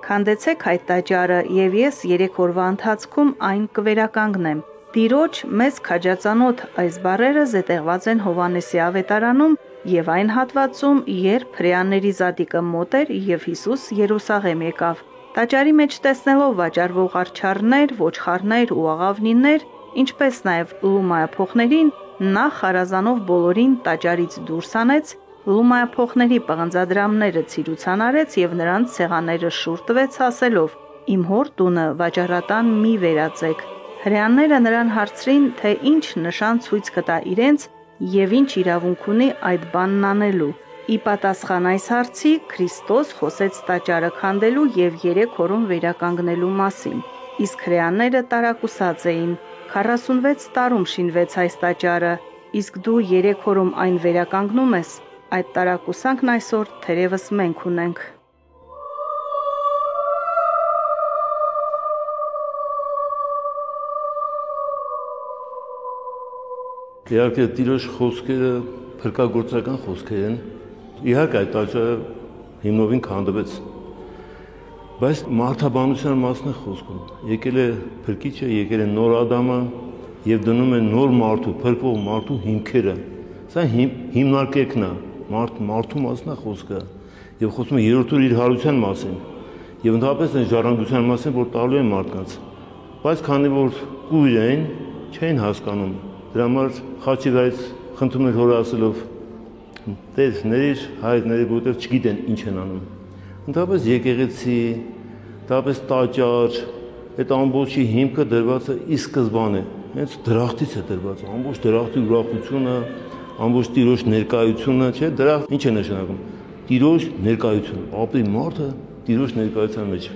Քանդեցեք այդ տաճարը, եւ ես 3 օրվա ընթացքում այն կվերականգնեմ։ Տիրոջ մեծ քաջածանոթ այս բառերը զետեղված են Հովհաննեսի ավետարանում եւ այն հատվածում, երբ հրեաների զատիկը մոտ էր եւ Հիսուս Երուսաղեմ եկավ։ Տաճարի մեջ տեսնելով վաճառվող արջառներ, ոչխարներ ու աղավնիներ, ինչպես նաեւ լումայափոխներին, նա խարազանով բոլորին տաճարից դուրս անեց, լումայափոխների պղնձադրամները ցիրուցան արեց եւ նրանց ցեղաները շուռ տվեց ասելով. «Իմ հոր տունը վաճառատան մի վերածեք»։ Հրեաները նրան հարցրին, թե ինչ նշան ցույց կտա իրենց եւ ինչ իրավունք ունի այդ բանն անելու։ Ի պատասխան այս հարցի Քրիստոս խոսեց տաճարը քանդելու եւ 3 օրում վերականգնելու մասին։ Իսկ հրեաները տարակուսած էին. 46 տարում շինվեց այս տաճարը, իսկ դու 3 օրում այն վերականգնում ես։ Այդ տարակուսանքն այսօր թերևս մենք ունենք։ Իհարկե Տիրոջ խոսքերը փրկագործական խոսքեր են։ Իհարկե այդ տաճարը հիմնովին քանդվեց։ Բայց մարդաբանության մասն է խոսքում։ Եկել է Փրկիչը, եկել է նոր Ադամը եւ դնում է նոր մարդու, փրկվող մարդու հիմքերը։ Սա հիմնարկերքն է, մարդու մասն է խոսքը։ Եվ խոսում է երրորդ իր հարության մասին։ Եվ ընդհանրապես այն ժառանգության մասին, որ տալու են մարդկանց։ Բայց քանի որ կույր են, չեն հասկանում։ Դրա համար խաչիվայց խնդրում էր հորը ասելով. «Տեր, ների հայրների, որտեղ չգիտեն ինչ են անում»։ Ընդհանրապես եկեղեցի, դապես տաճար, այդ ամբողջի հիմքը դրված է ի սկզբանե, հենց դրախտից է դրված, ամբողջ դրախտի ուրախությունը, ամբողջ Տիրոջ ներկայությունը, չէ՞, դրախտ ինչ է նշանակում։ Տիրոջ ներկայություն, ապրի մարդը Տիրոջ ներկայության մեջ։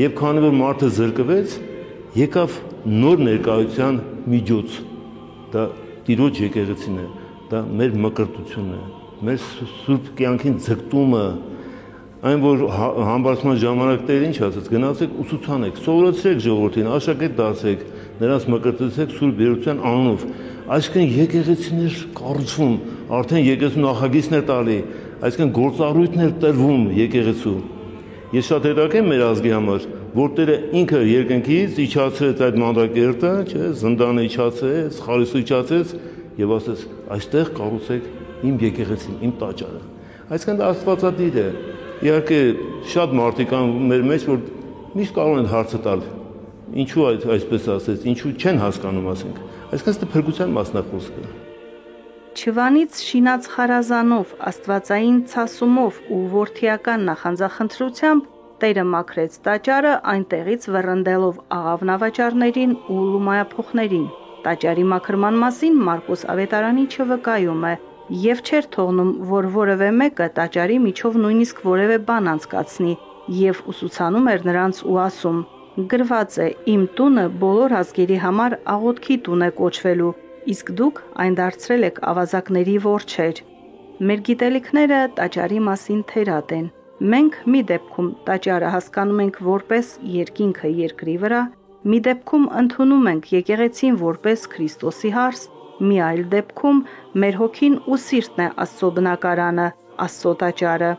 Եվ քանի որ մարդը զրկվեց, եկավ նոր ներկայության միջոց։ Դա Տիրոջ եկեղեցին է, դա մեր մկրտությունն է, մեր սուրբ կյանքին ձգտումը, այն որ համբարձման ժամանակ Տերը ինչ ասաց, գնացեք ուսուցանեք, սովորեցրեք ժողովրդին, աշակերտ դարձեք, նրանց մկրտեցեք սուրբ երության անունով։ Այսինքն եկեղեցիներ կառուցվում, արդեն եկեղեցու նախագիծներ տալի, այսինքն գործառույթներ տրվում եկեղեցու։ Ես շատ հետաքրքիր եմ մեր ազգի համար, որ Տերը ինքը երկնքից իջացրեց այդ մանդակերտը, չէ, զնդանը իջացրեց, խարիսը իջացրեց եւ ասեց. «Այստեղ կառուցեք իմ եկեղեցին, իմ տաճարը»։ Այսինքն դա Աստվածադիր է։ Իհարկե շատ մարդիկ կան մեր մեջ, որ միշտ կարող են հարցը տալ. «Ինչու այսպես ասեց, ինչու չեն հասկանում», ասենք։ Այսինքն դա փրկության մասն է խոսքը։ Չվանից շինած խարազանով, աստվածային ցասումով ու որդիական նախանձախնդրությամբ Տերը մաքրեց տաճարը, այնտեղից վռնդելով աղավնավաճառներին ու լումայափոխներին։ Տաճարի մաքրման մասին Մարկոս ավետարանիչը վկայում է. «Եվ չէր թողնում, որ որևէ մեկը տաճարի միջով նույնիսկ որևէ բան անցկացնի, եւ ուսուցանում էր նրանց ու ասում. գրված է. Իմ տունը բոլոր ազգերի համար աղոթքի տուն է կոչվելու, իսկ դուք այն դարձրել եք ավազակների որջեր»։ Մեր գիտելիքները տաճարի մասին թերատ են։ Մենք մի դեպքում տաճարը հասկանում ենք որպես երկինքը երկրի վրա, մի դեպքում ընդունում ենք եկեղեցին որպես Քրիստոսի հարս, մի այլ դեպքում մեր հոգին ու սիրտն է Աստծո բնակարանը, Աստծո տաճարը։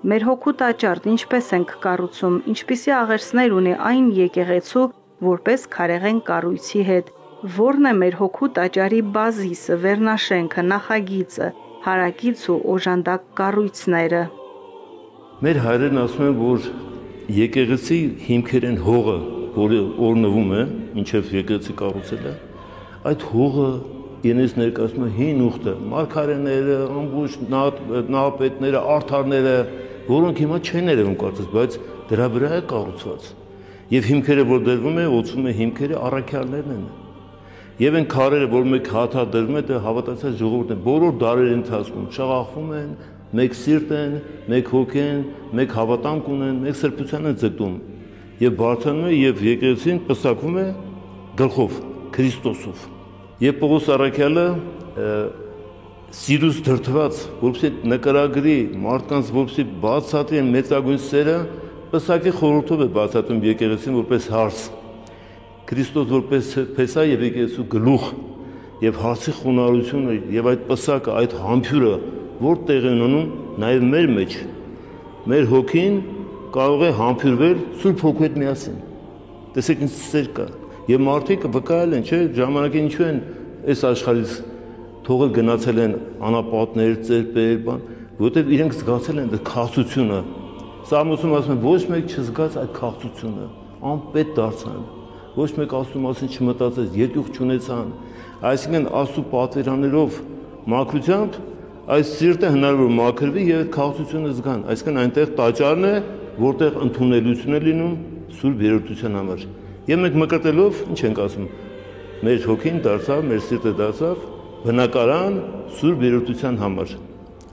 Մեր հոգու տաճարն ինչպես ենք կառուցում, ինչպիսի աղերսներ ունի այն եկեղեցու որպես քարեղեն կառույցի հետ, որն է մեր հոգու տաճարի բազիսը, վերնաշենքը, նախագիծը, հարակից ու օժանդակ կառույցները։ Մեր հայրերն ասում են, որ եկեղեցի հիմքեր են հողը, որը օրնվում է, ինչև եկեղեցի կառուցել է, այդ հողը իրենից ներկայացնում է հին ուխտը, մարգարեները, ամբողջ նահապետները, արդարները, որոնք հիմա չեն երևում կարծես, բայց դրա վրա է կառուցված։ Եվ հիմքերը, որ դրվում է, ոցում է հիմքերը, առաքյալներն են։ Եվ այն քարերը, որ մեկ հաթադրվում է, դա հավատացած ժողովուրդն է, բոլոր դարերի ընթացքում շաղախվում են, մեկ սիրտ են, մեկ հոգ են, մեկ հավատանք ունեն, մեկ սրբության են ձգտում։ Եվ բարձրանում է եւ եկեղեցին պսակվում է գլխով, Քրիստոսով։ Եվ Պողոս առաքյալը սիրուց դրդված, որպեսզի նկարագրի մարդկանց, որպեսզի բացատրի մեծագույն սերը, պսակի խորհրդով է բացատրում եկեղեցին որպես հարս։ Քրիստոս որպես փեսա եւ եկեղեցու գլուխ եւ հարցի խոնարհությունը եւ այդ պսակը, այդ համբյուրը, որ տեղ են ունում նաեւ մեր մեջ։ Մեր հոգին կարող է համբուրվել Սուրբ Հոգու հետ միասին։ Տեսեք ինչ սեր կա։ Եվ մարդիկ վկայել են, չէ, ժամանակին ինչու են այս աշխարհից թողել գնացել են անապատներ, ծերպեր, բան, որովհետև իրենք զգացել են այդ քաղցությունը։ Սամոսում ասում են ոչ մեկ չզգաց այդ քաղցությունը, անպետ դարձան։ Ոչ մեկ Աստծո մասին չմտածեց, երկյուղ չունեցան։ Այսինքն Աստծո պատվիրաններով մաքրությամբ այս սիրտը հնարավոր մաքրվի եւ այդ քաղցությունը զգան։ Այսինքն այնտեղ տաճարն է, որտեղ ընդունելություն է լինում Սուրբ Երրորդության համար։ Եվ մենք մկրտելով ինչ ենք ասում։ Մեր հոգին դարձավ, մեր սիրտը դարձավ բնակարան Սուրբ Երրորդության համար։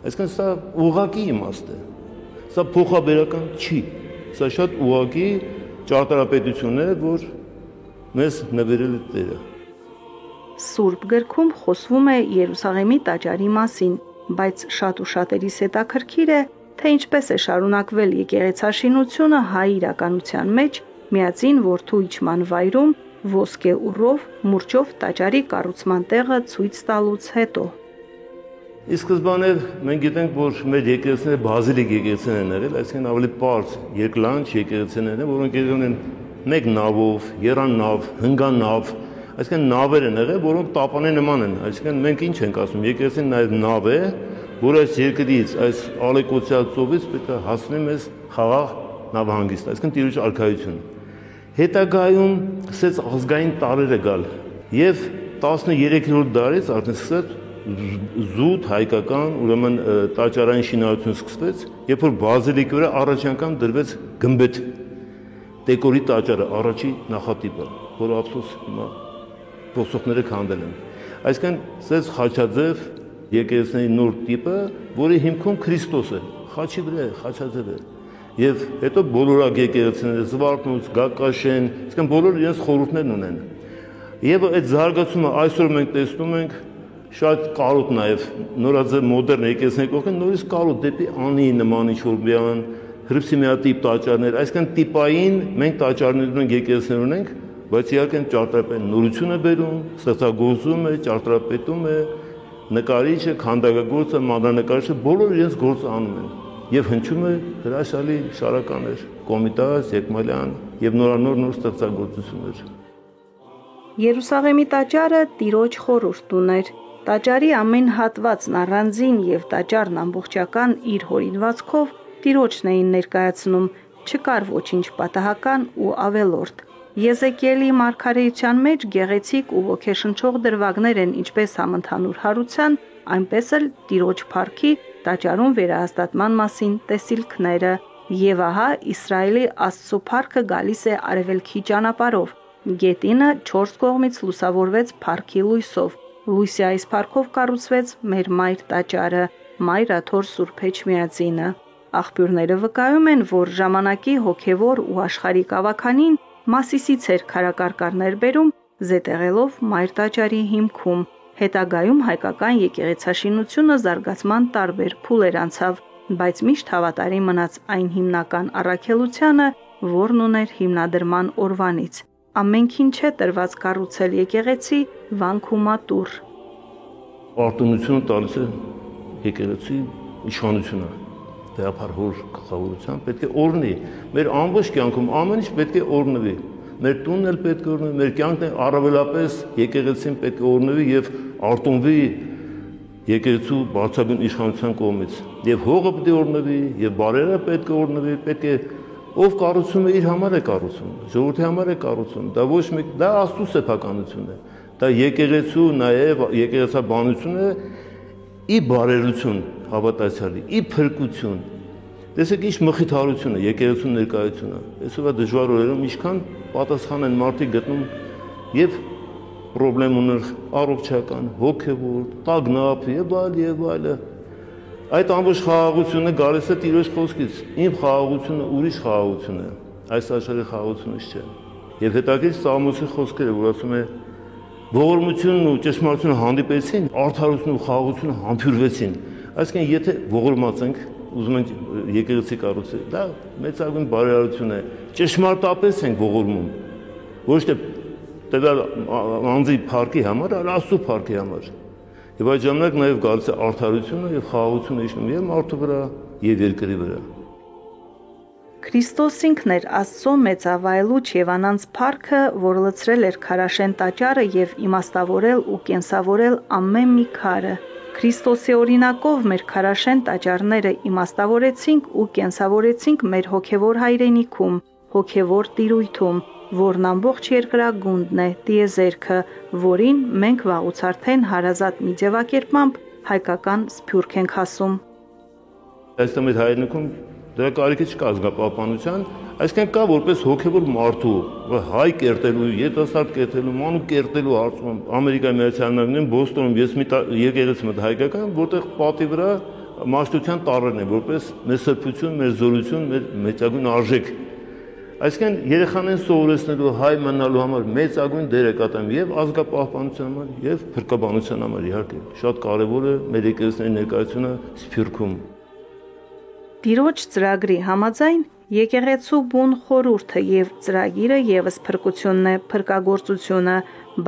Այսինքն սա ուղղակի իմաստ է։ Սա փոխաբերական չի։ Սա շատ ուղղակի ճարտարապետություն է, որ մեզ նվիրել է Տերը։ Սուրբ գրքում խոսվում է Երուսաղեմի տաճարի մասին, բայց շատ ու շատերիս հետաքրքիր է, թե ինչպես է շարունակվել եկեղեցաշինությունը հայ իրականության մեջ Միածին Որդու իջման վայրում ոսկե ուռով մուրճով տաճարի կառուցման տեղը ցույց տալուց հետո։ Իսկ սկզբանե մենք գիտենք, որ մեր եկեղեցիները բազիլիկ եկեղեցիներ են եղել, այսինքն ավելի պարզ երկլանջ եկեղեցիներ են, որոնք եղել են մեկ նավով, երանավ, հնգանավ, այսինքն նավեր են եղել, որոնք տապանի նման են, այսինքն մենք ինչ ենք ասում, եկեղեցին նաև նավ է, որ այս երկրից, այս ալեկոծյալ ծովից պետք է հասնի մեզ խաղաղ նավահանգիստ, այսինքն Տիրոջ արքայություն։ Հետագայում սկսեց ազգային տարրերը գալ եւ 13-րդ դարից արդեն սկսեց զուտ հայկական, ուրեմն տաճարային շինարարություն սկսվեց, երբ որ բազիլիկի վրա առաջ անգամ դրվեց գմբեթ դեկորի տաճարը, առաջի նախատիպը, որը ափսոս հիմա ոսողները քանդել են։ Այսինքն սկսեց խաչաձև եկեղեցիների նոր տիպը, որի հիմքում Քրիստոս է, խաչի վրա է, խաչաձև է։ Եվ հետո բոլորակ եկեղեցիները, Զվարթնոց, Գակաշեն, այսինքն բոլորը իրենց խորհուրդներն ունեն։ Եվ այդ զարգացումը այսօր մենք տեսնում ենք շատ կարոտ նաև նորաձև մոդեռն եկեղեցիների կողքին նորից կարոտ դեպի անի նման ինչ-որ բյան, հրիփսիմեատիպ տաճարներ, այսինքն տիպային մենք տաճարներ ունենք, եկեղեցիներ ունենք, բայց իհարկե ճարտարապետը նորություն է բերում, ստեղծագործում է, ճարտարապետում է, նկարիչը, քանդակագործը, մանրանկարիչը բոլորը իրենց գործը անում են։ Եվ հնչում է հրաշալի շարականներ, Կոմիտաս, Եկմալյան եւ նորանոր ստեղծագործություններ։ Երուսաղեմի տաճարը Տիրոջ խորհուրդն էր։ Տաճարի ամեն հատվածն առանձին եւ տաճարն ամբողջական իր հորինվածքով Տիրոջն էին ներկայացնում, չկար ոչինչ պատահական ու ավելորդ։ Եզեկիելի մարգարեության մեջ գեղեցիկ ու ոգեշնչող դրվագներ են ինչպես համընդհանուր հարության, այնպես էլ Տիրոջ փառքի տաճարում վերահաստատման մասին տեսիլքները։ Եվ ահա Իսրայելի Աստծո փառքը գալիս է արևելքի ճանապարհով։ Գետինը 4 կողմից լուսավորվեց փառքի լույսով։ Լույսի այս փառքով կառուցվեց մեր մայր տաճարը, Մայր Աթոր Սուրբ Էջմիածինը։ Աղբյուրները վկայում են, որ ժամանակի հոգևոր ու աշխարհիկ ավականին Մասիսից էր քարակարկառներ բերում, զետեղելով մայր տաճարի հիմքում։ Հետագայում հայկական եկեղեցաշինությունը զարգացման տարբեր փուլեր անցավ, բայց միշտ հավատարի մնաց այն հիմնական առաքելությանը, որն ուներ հիմնադրման օրվանից։ Ամենքին չէ տրված կառուցել եկեղեցի վանք ու մատուռ։ Արտոնությունը տալիս է եկեղեցի իշխանությունը, դեպար հոր գլխավորության պետք է օրհնի։ Մեր ամբողջ կյանքում ամեն ինչ պետք է օրհնվի։ Մեր տունն էլ պետք է օրհնվի, մեր կյանքն է առավելապես եկեղեցին պետք է օրհնվի եւ արտոնվի եկեղեցու բարձրագույն իշխանության կողմից։ Եվ հողը պետք է օրհնվի, եւ բարերը պետք է օրհնվի, պետք է ով կառուցում է իր համար է կառուցում, ժողովրդի համար է կառուցում։ Դա ոչ մեկ, դա Աստծո սեփականություն է։ Դա եկեղեցու նաև եկեղեցաբանություն է, ի բարերություն հավատացյալի, ի փրկություն։ Տեսեք ինչ մխիթարություն է եկեղեցու ներկայությունը։ Այսօրվա դժվար օրերում ինչքան պատասխան են մարդիկ գտնում եւ պրոբլեմ ունեն առողջական, հոգեվոր, տագնապ եւ այլը։ Այդ ամբողջ խաղաղությունը գալիս է Տիրոջ խոսքից։ Իմ խաղաղությունը ուրիշ խաղաղություն է, այս աշխարհի խաղաղությունը չէ։ Եվ հետաքրքիր Սամոսի խոսքերը, որ ասում է ողորմությունն ու ճշմարտությունը հանդիպեցին, արդարությունն ու խաղաղությունը համբուրվեցին։ Այսինքն եթե ողորմած ենք, ուզում ենք եկեղեցի կառուցել, դա մեծագույն բարերարություն է։ Ճշմարտապես ենք ողորմում, ոչ թե տվյալ անձի փառքի համար, այլ Աստծո փառքի համար։ Եվ այդ ժամանակ նաև գալիս է արդարությունը եւ խաղաղությունը իշխնում եւ մարդու վրա եւ երկրի վրա։ Քրիստոս ինքն էր Աստծո մեծավայելուչ եւ անանց փառքը, որ լցրել էր քարաշեն տաճարը եւ իմաստավորել ու կենսավորել ամեն մի քարը։ Քրիստոսի օրինակով մեր քարաշեն տաճարները իմաստավորեցինք ու կենսավորեցինք մեր հոգևոր հայրենիքում, հոգևոր տիրույթում, որն ամբողջ երկրագունդն է, տիեզերքը, որին մենք վաղուց արդեն հարազատ մի ձևակերպմամբ հայկական սփյուռք ենք ասում։ Այստեղ մեր հայրենիքում դրա կարիքը չկա ազգապահպանության, այսինքն կա որպես հոգևոր մարդու, հայ կերտելու, երիտասարդ կերտելու, մանուկ կերտելու հարցում Ամերիկայի Միացյալ Նահանգներում, Բոստոնում ես մի եկեղեցի մտ հայկական, որտեղ պատի վրա մաշտության տառերն են, որպես մեր սրբություն, մեր զորություն, մեր մեծագույն արժեք։ Այսինքն երեխաներին սովորեցնելու հայ մնալու համար մեծագույն դեր է կատարում եւ ազգապահպանության համար եւ փրկաբանության համար իհարկե։ Շատ կարեւոր է մեր եկեղեցիների ներկայությունը Սփյուռքում։ Տիրոջ ծրագրի համաձայն եկեղեցու բուն խորհուրդը եւ ծրագիրը եւս փրկությունն է, փրկագործությունը,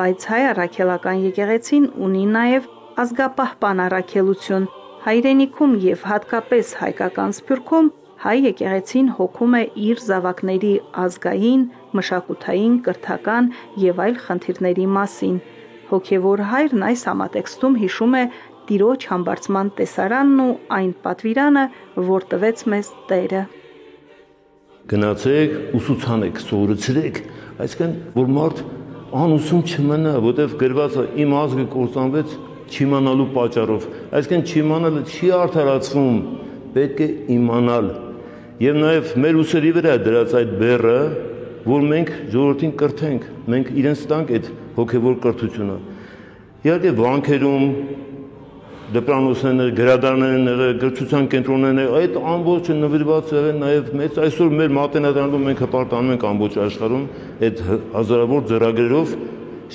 բայց հայ առաքելական եկեղեցին ունի նաեւ ազգապահպան առաքելություն։ Հայրենիքում եւ հատկապես հայկական Սփյուռքում հայ եկեղեցին հոգում է իր զավակների ազգային, մշակութային, կրթական եւ այլ խնդիրների մասին։ Հոգևոր հայրն այս համատեքստում հիշում է Տիրոջ համբարձման տեսարանն ու այն պատվիրանը, որ տվեց մեզ Տերը։ Գնացեք, ուսուցանեք, սովորեցրեք, այսինքն որ մարդ անուսում չմնա, որտեղ գրված է իմ ազգը կործանվեց չիմանալու պատճառով, այսինքն չիմանալը չի արդարացվում, պետք է իմանալ։ Եվ նաև մեր ուսերի վրա դրած այդ բեռը, որ մենք ժողովրդին կրթենք, մենք իրենց տանք այդ հոգևոր կրթությունը։ Իհարկե վանքերում, դպրանոցներն, գրադարաններն, գրչության կենտրոններն, այդ ամբողջը նվիրված եղել նաև մեծ այսօր մեր մատենադարանում մենք հպարտանում ենք ամբողջ աշխարհում այդ հազարավոր ձեռագրերով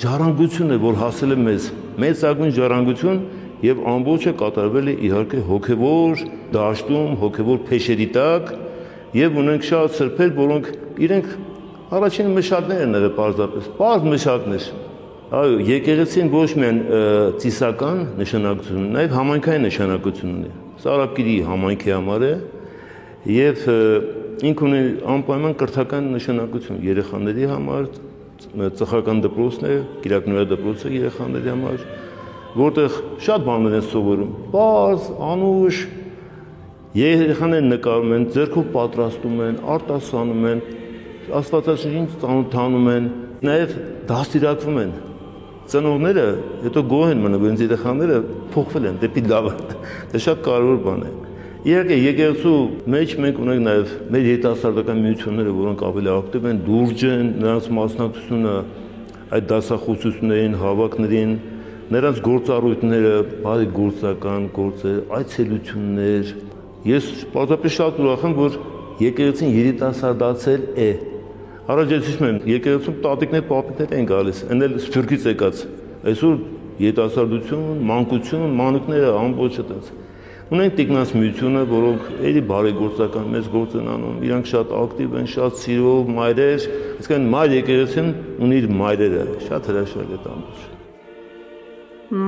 ժառանգություն է, որ հասել է մեզ, մեծագույն ժառանգություն եւ ամբողջը կատարվել է իհարկե հոգևոր դաշտում, հոգևոր փեշերի տակ եւ ունենք շատ սրբեր, որոնք իրենք առաջին մշակներ են եղել պարզապես, պարզ մշակներ։ Այո, եկեղեցին ոչ միայն ծիսական նշանակություն ունի, նաեւ համայնքային նշանակություն ունի։ Սա Արաբկիրի համայնքի համար է եւ ինքն ունի անպայման կրթական նշանակություն երեխաների համար, ծխական դպրոցն է, Կիրակնորիա դպրոցը երեխաների համար, որտեղ շատ բաներ են սովորում, պարզ, անուշ, երեխաները նկարում են, ձեռքով պատրաստում են, արտասանում են, Աստվածաշնչին ծանոթանում են, նաև դաստիարակվում են։ Ծնողները հետո գոհ են մնում, որ երեխաները փոխվել են դեպի լավը։ Դա շատ կարևոր բան է։ Իհարկե եկեղեցու մեջ մենք ունենք նաև մեր երիտասարդական միությունները, որոնք ավելի ակտիվ են, լուրջ են, նրանց մասնակցությունը այդ դասախոսություններին, հավաքներին, նրանց գործառույթները, բարի գործական գործեր, այցելություններ։ Ես պարզապես շատ ուրախ եմ, որ եկեղեցին երիտասարդացել է։ Առաջ ես հիշում եմ, եկեղեցում տատիկներ, պապիկներ են գալիս, այն էլ Սփյուռքից եկած։ Այսօր երիտասարդություն, մանկություն, մանուկները ամբողջը տած։ Ունենք տիկնաց միությունը, որոնք էլի բարեգործական մեծ գործ են անում, իրանք շատ ակտիվ են, շատ սիրով, մայրեր, այսինքն մայր եկեղեցին ունի իր մայրերը, շատ հրաշալի է ամբողջ։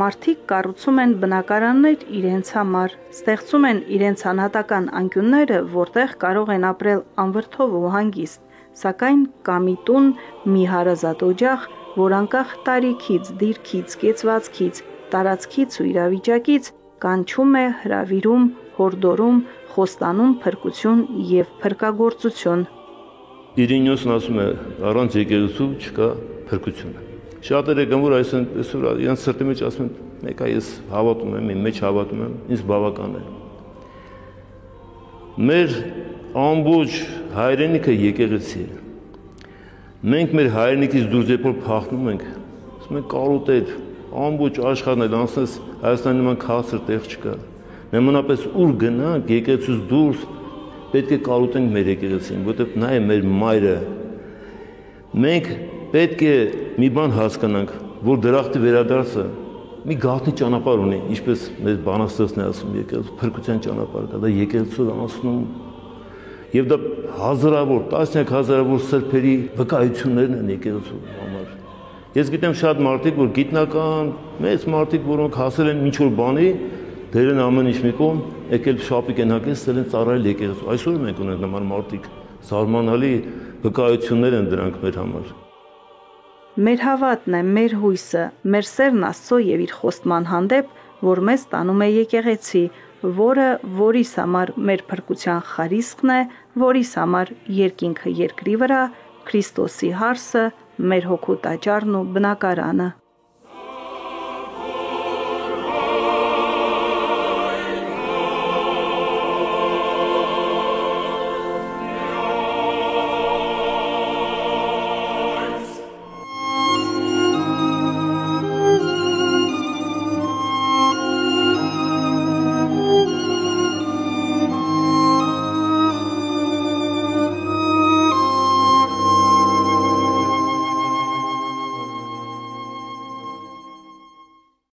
Մարդիկ կառուցում են բնակարաններ իրենց համար, ստեղծում են իրենց անհատական անկյունները, որտեղ կարող են ապրել անվրդով ու հանգիստ, սակայն կա մի տուն, մի հարազատ օջախ, որ անկախ տարիքից, դիրքից, կեցվածքից, տարածքից ու իրավիճակից կանչում է, հրավիրում, հորդորում, խոստանում փրկություն եւ փրկագործություն։ Իրինյոսն ասում է, առանց եկեղեցու չկա փրկություն։ Շատերը գան, որ այսօր իրենց սրտի մեջ ասում են, մեկը ես հավատում եմ, իմ մեջ հավատում եմ, ինձ բավական է։ Մեր ամբողջ հայրենիքը եկեղեցի է։ Մենք մեր հայրենիքից դուրս երբ որ փախնում ենք, ասում ենք կարոտեր, ամբողջ աշխարհն էլ անցնես Հայաստանի նման քաղցր տեղ չկա։ Նմանապես ուր գնանք եկեղեցուց դուրս պետք է կարոտենք մեր եկեղեցին, որովհետև նա է մեր մայրը։ Մենք պետք է մի բան հասկանանք, որ դրախտի վերադարձը մի գաղտնի ճանապարհ ունի, ինչպես մեր բանաստեղծն է ասում, եկեղեցու փրկության ճանապարհ կա, դա եկեղեցու անցնում եւ դա հազարավոր, տասնյակ հազարավոր սրբերի վկայություններն են եկեղեցու համար։ Ես գիտեմ շատ մարդիկ, որ գիտնական, մեծ մարդիկ, որոնք հասել են ինչ-որ բանի, դերեն ամեն ինչ մի կողմ, եկել շապիկ են հագել, ստել են ծառայել եկեղեցու։ Այսօր մենք ունենք նման մարդիկ, Զարմանալի վկայություններ են դրանք մեր համար։ Մեր հավատն է, մեր հույսը, մեր սերն Աստծո եւ իր խոստման հանդեպ, որ մեզ տանում է եկեղեցի, որիս համար մեր փրկության խարիսկն է, որիս համար երկինքը երկրի վրա, Քրիստոսի հարսը, մեր հոգու տաճարն ու բնակարանը։